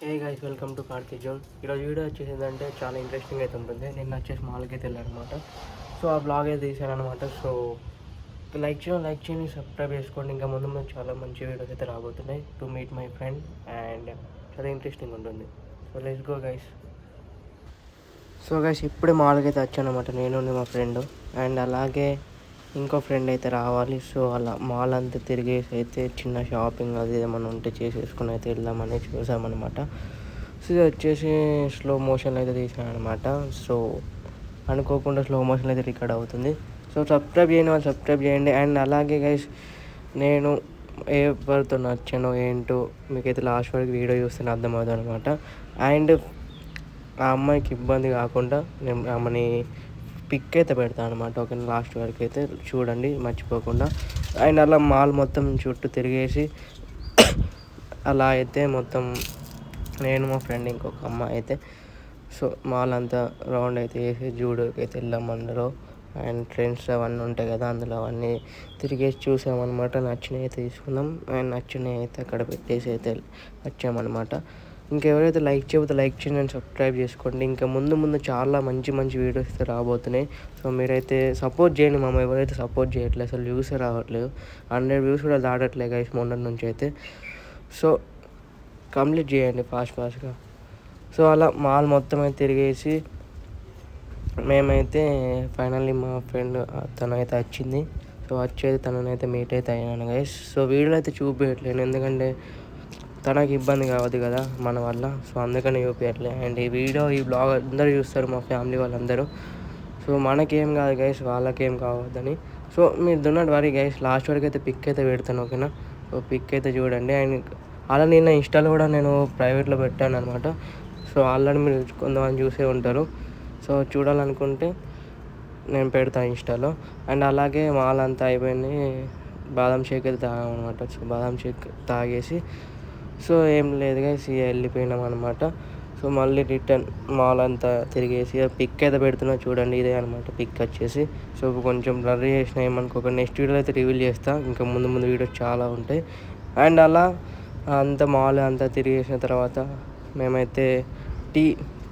Hey guys, welcome to Karthi zone. ఈరోజు video వచ్చేసిందంటే చాలా interesting అయితే ఉంటుంది. నిన్న వచ్చేసి మాల్కి అయితే వెళ్ళానమాట. సో ఆ బ్లాగ్ అయితే తీసానమాట. సో లైక్ చేయండి, సబ్స్క్రైబ్ చేసుకోండి. ఇంకా ముందు ముందు చాలా మంచి వీడియోస్ అయితే రాబోతున్నాయి. To meet my friend and చాలా ఇంట్రెస్టింగ్ ఉంటుంది. So let's go guys. So guys, ఇప్పుడే మాల్కి అయితే వచ్చానమాట నేను మా ఫ్రెండ్. అండ్ అలాగే ఇంకో ఫ్రెండ్ అయితే రావాలి. సో అలా మాల్ అంతా తిరిగేసి అయితే చిన్న షాపింగ్ అది ఏమైనా ఉంటే చేసేసుకుని అయితే వెళ్దామని చూసామన్నమాట. సో ఇది వచ్చేసి స్లో మోషన్ అయితే తీసాను అనమాట. సో అనుకోకుండా స్లో మోషన్ అయితే రికార్డ్ అవుతుంది. సో సబ్స్క్రైబ్ చేయని వాళ్ళు సబ్స్క్రైబ్ చేయండి. అండ్ అలాగే గైస్, నేను ఎవరితో నచ్చానో ఏంటో మీకైతే లాస్ట్ వరకు వీడియో చూస్తే అర్థమవుతుంది అనమాట. అండ్ ఆ అమ్మాయికి ఇబ్బంది కాకుండా నేను ఆమెని పిక్ అయితే పెడతాను అనమాట. ఓకే, లాస్ట్ వరకు అయితే చూడండి మర్చిపోకుండా. అండ్ అలా మాల్ మొత్తం చుట్టూ తిరిగేసి అలా అయితే మొత్తం నేను మా ఫ్రెండ్ ఇంకొక అమ్మాయి అయితే సో మాల్ అంతా రౌండ్ అయితే వేసి జూడోకి అయితే వెళ్ళాం అందరూ. అండ్ ట్రెండ్స్ అవన్నీ ఉంటాయి కదా, అందులో అవన్నీ తిరిగేసి చూసామన్నమాట. నచ్చినవి అయితే తీసుకున్నాం. అండ్ నచ్చినవి అయితే అక్కడ పెట్టేసి అయితే వచ్చామన్నమాట. ఇంకెవరైతే లైక్ చేయబోతే లైక్ చేయండి అండ్ సబ్స్క్రైబ్ చేసుకోండి. ఇంకా ముందు చాలా మంచి వీడియోస్ అయితే రాబోతున్నాయి. సో మీరైతే సపోర్ట్ చేయండి. ఎవరైతే సపోర్ట్ చేయట్లేదు, అసలు వ్యూసే రావట్లేదు. 100 వ్యూస్ కూడా దాటట్లేదు గైస్ మొన్నటి నుంచి అయితే. సో కంప్లీట్ చేయండి ఫాస్ట్గా. సో అలా మాల్ మొత్తం అయితే తిరిగేసి మేమైతే ఫైనల్లీ మా ఫ్రెండ్ తనైతే వచ్చింది. సో వచ్చేది తననైతే మీట్ అయితే అయ్యాను గైస్. సో వీడియోలో అయితే చూపించట్లేను, ఎందుకంటే తనకి ఇబ్బంది కావద్దు కదా మన వల్ల. సో అందుకని చూపించట్లే. అండ్ ఈ బ్లాగ్ అందరూ చూస్తారు, మా ఫ్యామిలీ వాళ్ళందరూ. సో మనకేం కాదు గైస్, వాళ్ళకేం కావద్దని. సో మీరు డోంట్ వరీ గైస్, లాస్ట్ వరకు అయితే పిక్ అయితే పెడతాను, ఓకేనా. సో పిక్ అయితే చూడండి. అండ్ అలా నిన్న ఇన్స్టాలో కూడా నేను ప్రైవేట్లో పెట్టాను అనమాట. సో ఆల్రెడీ మీరు కొంతమంది చూసే ఉంటారు. సో చూడాలనుకుంటే నేను పెడతాను ఇన్స్టాలో. అండ్ అలాగే మాల్ అంతా అయిపోయింది, బాదం షేక్ అయితే తాగామన్నమాట. సో బాదం షేక్ తాగేసి సో ఏం లేదు గైస్, వెళ్ళిపోయినాం అనమాట. సో మళ్ళీ రిటర్న్ మాల్ అంతా తిరిగేసి పిక్ అయితే పెడుతున్నా చూడండి. ఇదే అనమాట పిక్ వచ్చేసి. సో కొంచెం బ్లర్ చేసిన ఏమనుకోక, నెక్స్ట్ వీడియోలో అయితే రివీల్ చేస్తాను. ఇంకా ముందు వీడియోస్ చాలా ఉంటాయి. అండ్ అలా అంతా మాల్ అంతా తిరిగేసిన తర్వాత మేమైతే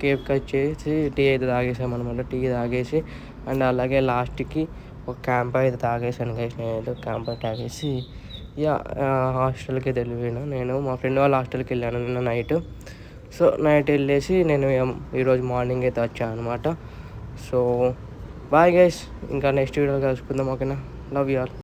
కేక్ కట్ చేసి టీ అయితే తాగేసామన్నమాట. టీ తాగేసి అండ్ అలాగే లాస్ట్కి ఒక క్యాంప్ అయితే తాగేసాను గైస్. నేనైతే క్యాంప్ తాగేసి హాస్టల్కి అయితే వెళ్ళిపోయాను. నేను మా ఫ్రెండ్ వాళ్ళ హాస్టల్కి వెళ్ళాను నిన్న నైట్. సో నైట్ వెళ్ళేసి నేను ఈరోజు మార్నింగ్ అయితే వచ్చాను అనమాట. సో బాయ్ గైస్, ఇంకా నెక్స్ట్ వీడియో కలుసుకుందాం, ఓకేనా. Love you all.